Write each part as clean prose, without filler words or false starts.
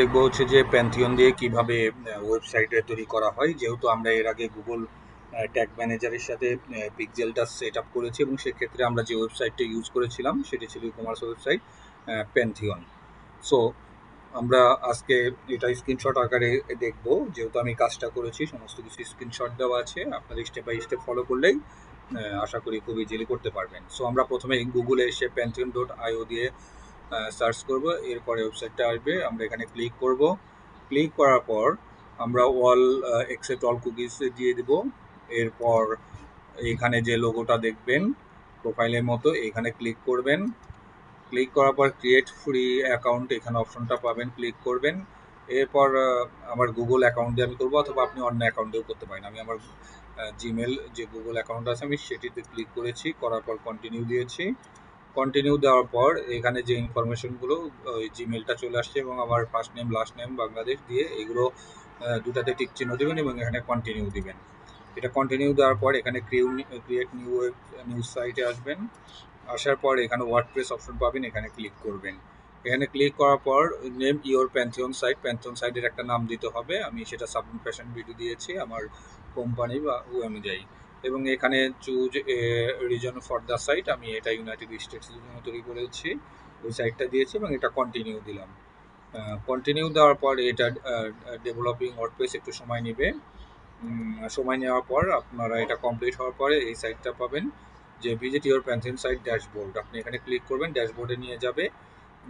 দেখব হচ্ছে যে প্যান্থিয়ন দিয়ে কিভাবে ওয়েবসাইট তৈরি করা হয়। যেহেতু আমরা এর আগে গুগল ট্যাগ ম্যানেজারের সাথে পিক্সেলটা সেট আপ করেছি এবং সেক্ষেত্রে আমরা যে ওয়েবসাইটটা ইউজ করেছিলাম সেটি ছিল e commerce website Pantheon. So আমরা আজকে এটা স্ক্রিনশট আকারে দেখব। যেহেতু আমি কাজটা করেছি, সমস্ত কিছু স্ক্রিনশট দেওয়া আছে, আপনারা স্টেপ বাই স্টেপ ফলো করলেই আশা করি খুব ইজিলি করতে পারবেন। সো আমরা প্রথমে গুগলে এসে pantheon.io দিয়ে সার্চ করব, এরপরে ওয়েবসাইটটা আসবে, আমরা এখানে ক্লিক করব। ক্লিক করার পর আমরা অল অ্যাকসেপ্ট অল কুকিজ দিয়ে দিব। এরপর এখানে যে লোগোটা দেখবেন প্রোফাইলের মতো, এখানে ক্লিক করবেন। ক্লিক করার পর ক্রিয়েট ফ্রি অ্যাকাউন্ট এখানে অপশনটা পাবেন, ক্লিক করবেন। এরপর আমার গুগল অ্যাকাউন্ট দিয়ে আমি করবো, অথবা আপনি অন্য অ্যাকাউন্ট দিয়েও করতে পারেন। আমি আমার জিমেল যে গুগল অ্যাকাউন্ট আছে আমি সেটিতে ক্লিক করেছি, করার পর কন্টিনিউ দিয়েছি। কন্টিনিউ দেওয়ার পর এখানে যে ইনফরমেশনগুলো, ওই জিমেলটা চলে আসছে এবং আমার first name last name Bangladesh দিয়ে এগুলো দুটাতে টিক চিহ্ন দেবেন এবং এখানে কন্টিনিউ দিবেন। এটা কন্টিনিউ দেওয়ার পর এখানে ক্রিয়েট নিউজ সাইটে আসবেন। আসার পর এখানে ওয়ার্ডপ্রেস অপশন পাবেন, এখানে ক্লিক করবেন। এখানে ক্লিক করার পর name your Pantheon site, Pantheon সাইটের একটা নাম দিতে হবে। আমি সেটা সাবমিট ফ্যাশন ভিডিও দিয়েছি আমার কোম্পানি বা অনুযায়ী। এবং এখানে choose reason for the site, আমি এটা ইউনাইটেড স্টেটসের জন্য তৈরি করেছি, ওই সাইটটা দিয়েছি এবং এটা কন্টিনিউ দিলাম। কন্টিনিউ দেওয়ার পর এটা ডেভেলপিং ওয়ার্ডপ্রেস একটু সময় নেবে। সময় নেওয়ার পর আপনারা এটা কমপ্লিট হওয়ার পরে এই সাইটটা পাবেন যে visit your Pantheon site dashboard. আপনি এখানে ক্লিক করবেন, ড্যাশবোর্ডে নিয়ে যাবে।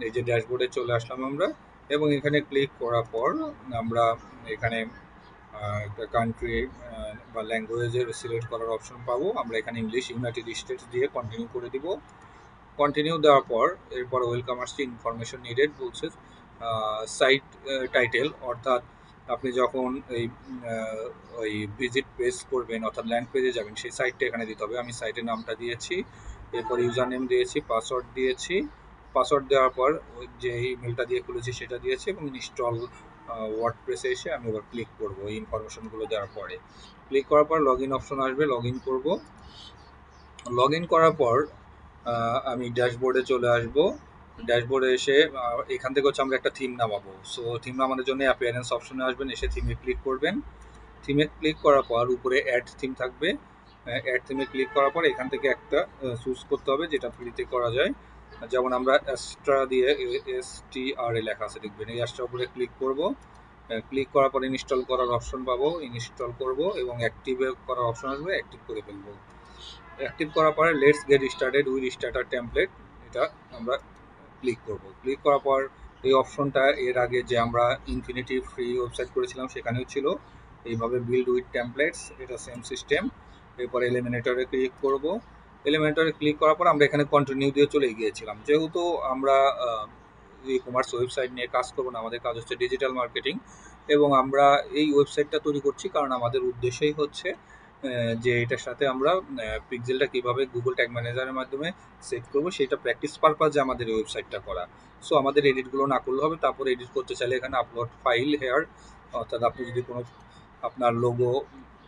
এই যে ড্যাশবোর্ডে চলে আসলাম আমরা, এবং এখানে ক্লিক করার পর আমরা এখানে একটা কান্ট্রি বা ল্যাঙ্গুয়েজের সিলেক্ট করার অপশন পাবো। আমরা এখানে ইংলিশ ইউনাইটেড স্টেটস দিয়ে কন্টিনিউ করে দিব। কন্টিনিউ দেওয়ার পর এরপর ওয়েলকাম আসছে, ইনফরমেশন নিডেড বলছে। সাইট টাইটেল, অর্থাৎ আপনি যখন এই ওই ভিজিট পেজ করবেন অর্থাৎ ল্যান্ড পেজে যাবেন, সেই সাইটটা এখানে দিতে হবে। আমি সাইটের নামটা দিয়েছি, এরপর ইউজার নেম দিয়েছি, পাসওয়ার্ড দিয়েছি। পাসওয়ার্ড দেওয়ার পর ওই যে ইমেলটা দিয়ে খুলেছি সেটা দিয়েছি এবং ইনস্টল ওয়ার্ডপ্রেসে এসে আমি এবার ক্লিক করবো এই ইনফরমেশনগুলো দেওয়ার পরে। ক্লিক করার পর লগ ইন অপশন আসবে, লগ ইন করবো। লগ ইন করার পর আমি ড্যাশবোর্ডে চলে আসব। ড্যাশবোর্ডে এসে এখান থেকে হচ্ছে আমরা একটা থিম নামাবো। সো থিম নামানোর জন্য অ্যাপিয়ারেন্স অপশনে আসবেন, এসে থিমে ক্লিক করবেন। থিমে ক্লিক করার পর উপরে অ্যাড থিম থাকবে, অ্যাড থিমে ক্লিক করার পর এখান থেকে একটা চুজ করতে হবে যেটা ফ্রিতে করা যায়। যেমন আমরা অ্যাস্ট্রা দিয়ে STRA লেখা আছে দেখবেন, এই অ্যাস্ট্রার উপরে ক্লিক করব। ক্লিক করার পর ইনস্টল করার অপশন পাবো, ইনস্টল করব এবং অ্যাক্টিভ করার অপশন আসবে, অ্যাক্টিভ করে ফেলবো। অ্যাক্টিভ করার পরে let's get started with starter template, এটা আমরা ক্লিক করব। ক্লিক করার পর এই অপশনটা এর আগে যে আমরা ইনফিনিটি ফ্রি ওয়েবসাইট করেছিলাম সেখানেও ছিল, এইভাবে বিল্ড উইথ টেমপ্লেটস, এটা সেম সিস্টেম। এরপর এলিমিনেটরে ক্লিক করব। এলিমিনেটরে ক্লিক করার পর আমরা এখানে কন্টিনিউ দিয়ে চলে গিয়েছিলাম। যেহেতু আমরা ই কমার্স ওয়েবসাইট নিয়ে কাজ করবো না, আমাদের কাজ হচ্ছে ডিজিটাল মার্কেটিং, এবং আমরা এই ওয়েবসাইটটা তৈরি করছি কারণ আমাদের উদ্দেশ্যই হচ্ছে যে এটার সাথে আমরা পিক্সেলটা কিভাবে গুগল ট্যাগ ম্যানেজারের মাধ্যমে সেট করব সেটা প্র্যাকটিস পারপাজে আমাদের এই ওয়েবসাইটটা করা। সো আমাদের এডিটগুলো না করলে হবে। তারপর এডিট করতে চাইলে এখানে আপলোড ফাইল হেয়ার, অর্থাৎ আপনি যদি কোনো আপনার লোগো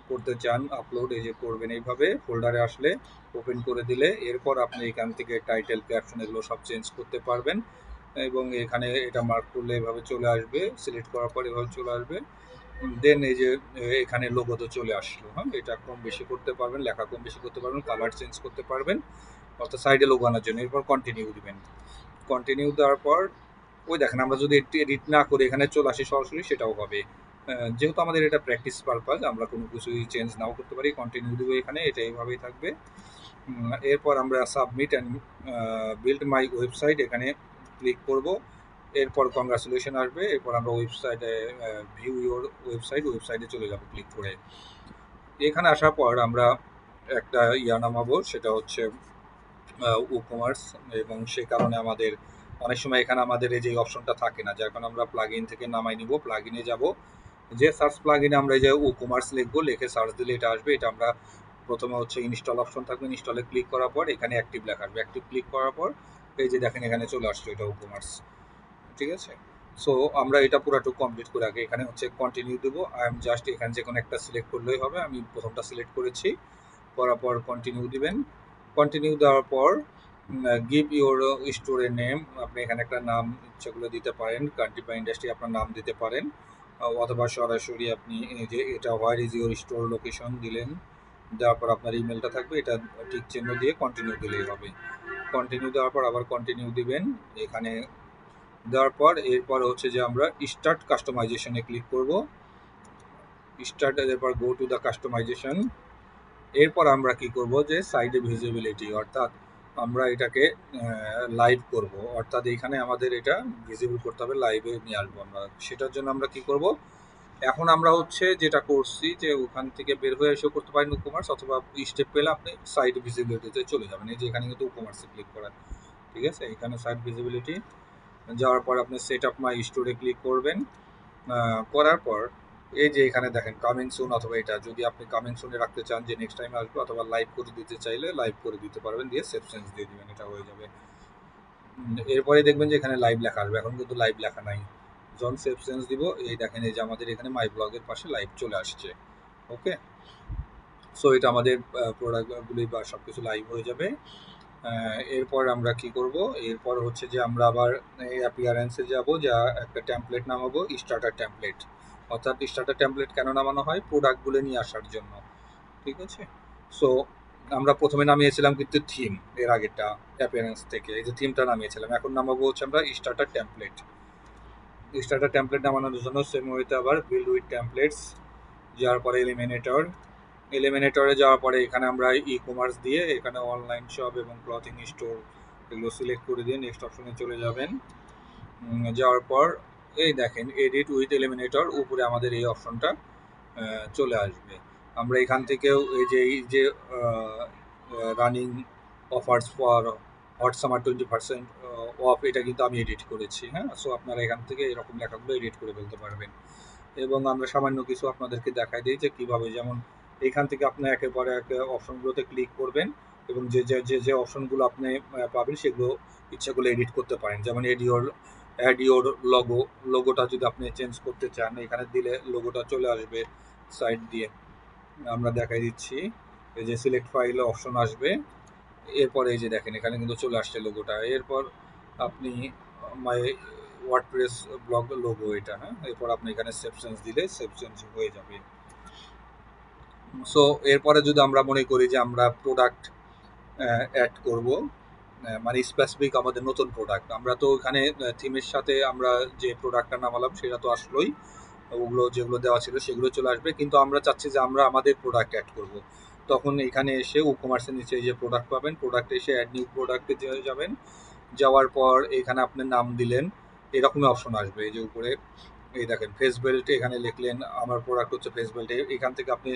করতে চান আপলোড, এই যে করবেন এইভাবে, ফোল্ডারে আসলে ওপেন করে দিলে এরপর আপনি এখান থেকে টাইটেল ক্যাপশন এগুলো সব চেঞ্জ করতে পারবেন। এবং এখানে এটা মার্ক করলে এভাবে চলে আসবে, সিলেক্ট করার পর এভাবে চলে আসবে। দেন এই যে এখানে লোগো তো চলে আসলো। হ্যাঁ, এটা কম বেশি করতে পারবেন, লেখা কম বেশি করতে পারবেন, কালার চেঞ্জ করতে পারবেন, অর্থাৎ সাইডে লোগো আনার জন্য। এরপর কন্টিনিউ দিবেন। কন্টিনিউ দেওয়ার পর ওই দেখেন আমরা যদি একটু এডিট না করে এখানে চলে আসি সরাসরি সেটাও হবে। যেহেতু আমাদের এটা প্র্যাকটিস পারপাস, আমরা কোনো কিছুই চেঞ্জ নাও করতে পারি। কন্টিনিউ দেবো এখানে, এটা এইভাবেই থাকবে। এরপর আমরা submit and build my website, এখানে ক্লিক করব। এরপর কংগ্রাচুলেশন আসবে। এরপর আমরা ওয়েবসাইটে ভিউ ইউর ওয়েবসাইটে চলে যাব ক্লিক করে। এখানে আসার পর আমরা একটা নামাবো, সেটা হচ্ছে কমার্স, এবং সে কারণে আমাদের অনেক সময় এখানে আমাদের এই যে অপশনটা থাকে না, যার কারণে আমরা প্লাগ ইন থেকে নামাই নিব। প্লাগ ইনে যাবো, যে সার্চ প্লাগ ইনে আমরা এই যে কমার্স লিখবো, লিখে সার্চ দিলে এটা আসবে। এটা আমরা প্রথমে হচ্ছে ইনস্টল অপশন থাকবে, ইনস্টলে ক্লিক করার পর এখানে অ্যাক্টিভ লেখা আসবে। অ্যাক্টিভ ক্লিক করার পর এই যে দেখেন এখানে চলে আসছে এটা কমার্স, ঠিক আছে। সো আমরা এটা পুরোটুকু কমপ্লিট করে আগে এখানে হচ্ছে কন্টিনিউ দেবো। আই এম জাস্ট এখানে যে কোনো একটা সিলেক্ট করলেই হবে, আমি প্রথমটা সিলেক্ট করেছি। করার পর কন্টিনিউ দিবেন। কন্টিনিউ দেওয়ার পর গিভ ইউর স্টোরের নেম, আপনি এখানে একটা নাম ইচ্ছেগুলো দিতে পারেন, কান্ট্রি বা ইন্ডাস্ট্রি আপনার নাম দিতে পারেন, অথবা সরাসরি আপনি এই যে এটা where is your store location দিলেন, দেওয়ার পর আপনার ইমেলটা থাকবে, এটা টিক চিহ্ন দিয়ে কন্টিনিউ দিলেই হবে। কন্টিনিউ দেওয়ার পর আবার কন্টিনিউ দিবেন এখানে। দেওয়ার পর এরপর হচ্ছে যে আমরা স্টার্ট কাস্টমাইজেশনে ক্লিক করব। স্টার্ট, এরপর গো টু দ্য কাস্টমাইজেশন। এরপর আমরা কি করব যে সাইডে ভিজিবিলিটি, অর্থাৎ আমরা এটাকে লাইভ করব, অর্থাৎ এখানে আমাদের এটা ভিজিবল করতে হবে, লাইভে নিয়ে আসবো আমরা। সেটার জন্য আমরা কি করব, এখন আমরা হচ্ছে যেটা করছি যে ওখান থেকে বের হয়ে এসেও করতে পারেন ই-কমার্স, অথবা স্টেপ পেলে আপনি সাইড ভিজিবিলিটিতে চলে যাবেন। এই যে এখানে কিন্তু ই-কমার্সে ক্লিক করেন, ঠিক আছে, এখানে সাইড ভিজিবিলিটি যাওয়ার পর আপনি সেট আপ মাই স্টোরে ক্লিক করবেন। করার পর এই যে এখানে দেখেন কামিং সুন, অথবা এটা যদি আপনি কামিং সুনে রাখতে চান যে নেক্সট টাইম আসবে, অথবা লাইভ করে দিতে চাইলে লাইভ করে দিতে পারবেন, দিয়ে সেভ চেঞ্জ দিয়ে দিবেন, এটা হয়ে যাবে। এরপরে দেখবেন যে এখানে লাইভ লেখা আসবে, এখন কিন্তু লাইভ লেখা নাই। যখন সেভ চেঞ্জ দিব, এই দেখেন এই যে আমাদের এখানে মাই ব্লগের পাশে লাইভ চলে আসছে। ওকে, সো এটা আমাদের প্রোডাক্টগুলি বা সব কিছু লাইভ হয়ে যাবে। এরপর আমরা কি করব, এরপর হচ্ছে যে আমরা আবার অ্যাপিয়ারেন্সে যাব, যা একটা টেমপ্লেট নামাবো, স্টার্টার টেমপ্লেট। অর্থাৎ স্টার্টার টেমপ্লেট কেন নামানো হয়, প্রোডাক্টগুলো নিয়ে আসার জন্য, ঠিক আছে। সো আমরা প্রথমে নামিয়েছিলাম কিন্তু থিম, এর আগেরটা অ্যাপিয়ারেন্স থেকে এই যে থিমটা নামিয়েছিলাম, এখন নামাবো হচ্ছে আমরা স্টার্টার টেমপ্লেট। স্টার্টার টেমপ্লেট নামানোর জন্য সেম ওয়েতে আবার বিল্ড উইথ টেমপ্লেটস, যাওয়ার পরে এলিমিনেটর। এলিমিনেটরে যাওয়ার পরে এখানে আমরা ই-কমার্স দিয়ে এখানে অনলাইন শপ এবং ক্লথিং স্টোর এগুলো সিলেক্ট করে দিয়ে নেক্সট অপশনে চলে যাবেন। যাওয়ার পর এই দেখেন এডিট উইথ এলিমিনেটর, উপরে আমাদের এই অপশনটা চলে আসবে। আমরা এখান থেকেও এই যে running offers for hot summer 20% of, এটা কিন্তু আমি এডিট করেছি। হ্যাঁ, সো আপনারা এখান থেকে এরকম লেখাগুলো এডিট করে ফেলতে পারবেন। এবং আমরা সামান্য কিছু আপনাদেরকে দেখাই দিই যে কীভাবে, যেমন এখান থেকে আপনি একের পর এক অপশনগুলোতে ক্লিক করবেন এবং যে অপশনগুলো আপনি পাবেন সেগুলো ইচ্ছাগুলো এডিট করতে পারেন। যেমন অ্যাড ইওর লোগোটা যদি আপনি চেঞ্জ করতে চান, এখানে দিলে লোগোটা চলে আসবে সাইড দিয়ে। আমরা দেখাই দিচ্ছি, এই যে সিলেক্ট ফাইলে অপশন আসবে, এরপর এই যে দেখেন এখানে কিন্তু চলে আসছে লোগোটা। এরপর আপনি মাই ওয়ার্ডপ্রেস ব্লগ লোগো এটা, হ্যাঁ, এরপর আপনি এখানে সেভ চেঞ্জ দিলে সেভ চেঞ্জ হয়ে যাবে। সো এরপরে যদি আমরা মনে করি যে আমরা প্রোডাক্ট অ্যাড করব, মানে স্পেসিফিক আমাদের নতুন প্রোডাক্ট, আমরা তো এখানে থিমের সাথে আমরা যে প্রোডাক্টটা নামালাম সেটা তো আসলোই, ওগুলো যেগুলো দেওয়া ছিল সেগুলো চলে আসবে, কিন্তু আমরা চাচ্ছি যে আমরা আমাদের প্রোডাক্ট অ্যাড করব। তখন এখানে এসে ই-কমার্সের নিচে যে প্রোডাক্ট পাবেন, প্রোডাক্টে এসে অ্যাড নিউ প্রোডাক্টে যাবেন। যাওয়ার পর এখানে আপনি নাম দিলেন, এরকমই অপশন আসবে। এই যে উপরে এই দেখেন ফেস বেল্ট, এখানে লিখলেন আমার প্রোডাক্ট হচ্ছে ফেস বেল্ট। এখান থেকে আপনি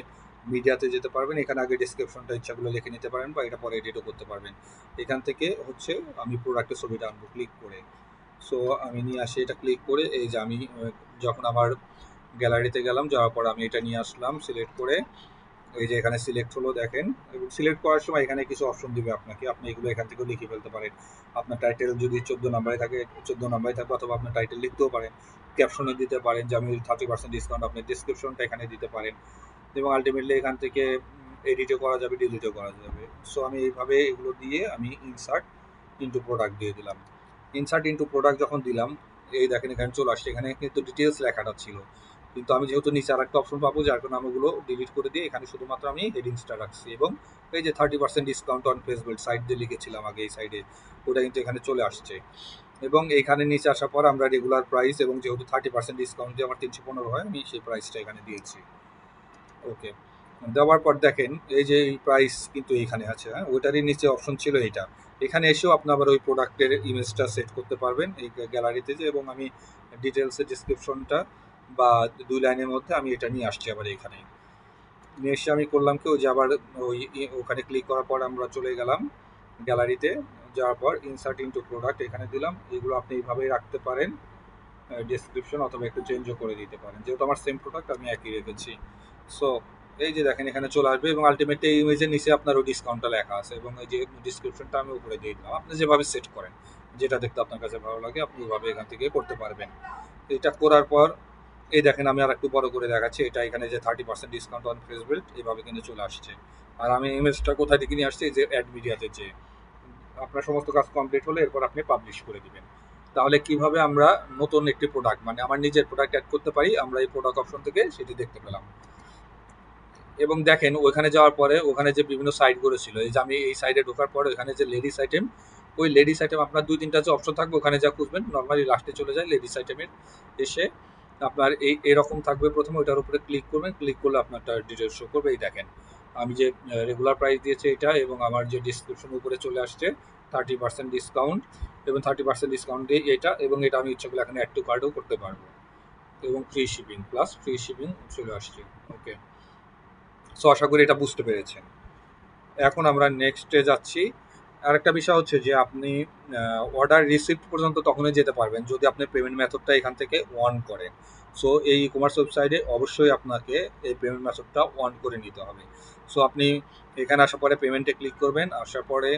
মিডিয়াতে যেতে পারবেন, এখানে আগে ডিসক্রিপশনটা ইচ্ছাগুলো লিখে নিতে পারেন, বা এটা পরে এডিটও করতে পারবেন। এখান থেকে হচ্ছে আমি প্রোডাক্টের ছবিটা আনবো ক্লিক করে। সো আমি নিয়ে আসি এটা ক্লিক করে, এই যে আমি যখন আমার গ্যালারিতে গেলাম, যাওয়ার পর আমি এটা নিয়ে আসলাম সিলেক্ট করে, এই যে এখানে সিলেক্ট হলো দেখেন। এবং সিলেক্ট করার সময় এখানে কিছু অপশন দিবে আপনাকে, আপনি এগুলো এখান থেকেও লিখে ফেলতে পারেন। আপনার টাইটেল যদি 14 নাম্বারে থাকে 14 নাম্বারে থাকবে, অথবা আপনার টাইটেল লিখতেও পারেন, ক্যাপশনে দিতে পারেন যে আমি 30% ডিসকাউন্ট, আপনি ডিসক্রিপশনটা এখানে দিতে পারেন। এবং আলটিমেটলি এখান থেকে এডিটও করা যাবে, ডিলিটও করা যাবে। সো আমি এইভাবে এগুলো দিয়ে আমি ইনসার্ট ইনটু প্রোডাক্ট দিয়ে দিলাম। ইনসার্ট ইনটু প্রোডাক্ট যখন দিলাম, এই দেখেন এখানে চলে আসছে, এখানে কিন্তু ডিটেলস লেখাটা ছিল, কিন্তু আমি যেহেতু নিচে আর একটা অপশন পাবো, যার কারণে আমি ওগুলো ডিলিট করে দিয়ে এখানে শুধুমাত্র আমি হেডিংসটা রাখছি। এবং এই যে 30% discount on face belt side দিয়ে লিখেছিলাম আগে এই সাইডে, ওটা কিন্তু এখানে চলে আসছে। এবং এখানে নিচে আসার পর আমরা রেগুলার প্রাইস, এবং যেহেতু 30% ডিসকাউন্ট দিয়ে আমার 315 হয়, আমি সেই প্রাইসটা এখানে দিয়েছি। ওকে, দেওয়ার পর দেখেন এই যে এই প্রাইস কিন্তু এইখানে আছে, হ্যাঁ, ওইটারই নিচে অপশন ছিল এইটা। এখানে এসেও আপনি আবার ওই প্রোডাক্টের ইমেজটা সেট করতে পারবেন এই গ্যালারিতে যে, এবং আমি ডিটেলসের ডিসক্রিপশনটা বা 2 লাইনের মধ্যে আমি এটা নিয়ে আসছি আবার এখানে নিয়ে এসে আমি করলাম কি, ওই যে আবার ওখানে ক্লিক করার পর আমরা চলে গেলাম গ্যালারিতে। যাওয়ার পর ইনসার্ট ইনটু প্রোডাক্ট এখানে দিলাম। এগুলো আপনি এইভাবেই রাখতে পারেন, ডিসক্রিপশন, অথবা একটু চেঞ্জও করে দিতে পারেন, যেহেতু আমার সেম প্রোডাক্ট আমি একই রেখেছি। সো এই যে দেখেন এখানে চলে আসবে, এবং আলটিমেটলি এই ইমেজের নিচে আপনার ওই ডিসকাউন্টটা লেখা আছে, এবং এই যে ডিসক্রিপশনটা আমি উপরে দিয়ে দিলাম। আপনি যেভাবে সেট করেন, যেটা দেখতে আপনার কাছে ভালো লাগে, আপনি ওইভাবে এখান থেকে করতে পারবেন। এটা করার পর এই দেখেন আমি আর একটু বড় করে দেখাচ্ছি, এটা এখানে যে 30% ডিসকাউন্ট অন ফেস বেল্ট এইভাবে কিন্তু চলে আসছে। আর আমি ইমেজটা কোথায় থেকে নিয়ে আসছি, যে অ্যাড মিডিয়াতে যে আপনার সমস্ত কাজ কমপ্লিট হলে এরপর আপনি পাবলিশ করে দিবেন। তাহলে কিভাবে আমরা নতুন একটি প্রোডাক্ট মানে আমার নিজের প্রোডাক্ট অ্যাড করতে পারি, আমরা এই প্রোডাক্ট অপশন থেকে সেটি দেখতে পেলাম। এবং দেখেন ওখানে যাওয়ার পরে ওখানে যে বিভিন্ন সাইটগুলো ছিল, এই যে আমি এই সাইডে ঢোকার পরে ওখানে যে লেডিস আইটেম, ওই লেডিস আইটেম আপনার 2-3টা যে অপশন থাকবে ওখানে যা খুঁজবেন নর্মালি লাস্টে চলে যায় লেডিস আইটেমের, এসে আপনার এরকম থাকবে প্রথমে, ওইটার উপরে ক্লিক করবেন, ক্লিক করলে আপনারটা ডিটেলস শো করবে। এই দেখেন আমি যে রেগুলার প্রাইস দিয়েছে এটা, এবং আমার যে ডিসক্রিপশন উপরে চলে আসছে 30% ডিসকাউন্ট, এবং 30% ডিসকাউন্ট দিয়ে এটা, এবং এটা আমি ইচ্ছা করলে এখানে অ্যাড টু কার্ডও করতে পারবো, এবং free shipping plus free shipping চলে আসছে। ওকে, সো আশা করি এটা বুঝতে পেরেছেন। এখন আমরা নেক্সটে যাচ্ছি। আরেকটা বিষয় হচ্ছে যে আপনি অর্ডার রিসিপ্ট পর্যন্ত তখনই যেতে পারবেন যদি আপনি পেমেন্ট মেথডটা এখান থেকে অন করেন। সো এই ই কমার্স ওয়েবসাইটে অবশ্যই আপনাকে এই পেমেন্ট মেথডটা অন করে নিতে হবে। সো আপনি এখানে আসার পরে পেমেন্টে ক্লিক করবেন, আসার পরে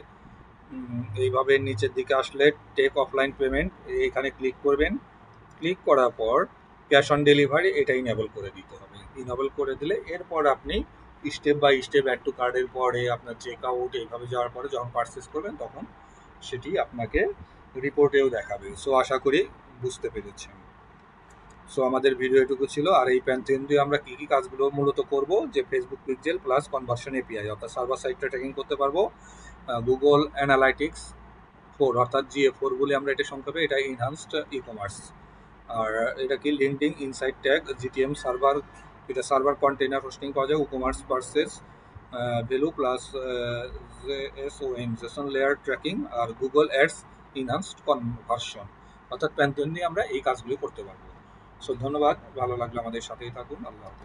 এইভাবে নিচের দিকে আসলে টেক অফলাইন পেমেন্ট এখানে ক্লিক করবেন। ক্লিক করার পর ক্যাশ অন ডেলিভারি এটা ইনেবল করে দিতে হবে। ইনেবল করে দিলে এরপর আপনি step by step add to কার্ডের পরে আপনার চেক আউট এইভাবে যাওয়ার পরে যখন পারচেস করবেন তখন সেটি আপনাকে রিপোর্টেও দেখাবে। সো আশা করি বুঝতে পেরেছেন। সো আমাদের ভিডিও এটুকু ছিল। আর এই প্যান্থিয়ন দিয়ে আমরা কী কী কাজগুলো মূলত করব, যে Facebook pixel plus conversion API অর্থাৎ সার্ভার সাইডটা ট্র্যাকিং করতে পারবো, গুগল অ্যানালাইটিক্স 4 অর্থাৎ GA4 বলে আমরা এটা সংক্ষেপে, এটা ইনহান্সড ই কমার্স। আর এটা কি LinkedIn insight tag GTM server, এটা সার্ভার কন্টেনার হোস্টিং পাওয়া যায়, commerce purchase value plus JSOM JSON layer tracking, আর গুগল অ্যাডস ইনহান্সড কনভার্সন, অর্থাৎ প্যান্থিয়ন নিয়ে আমরা এই কাজগুলো করতে পারবো। সো ধন্যবাদ, ভালো লাগলে আমাদের সাথেই থাকুন। আল্লাহ হাফেজ।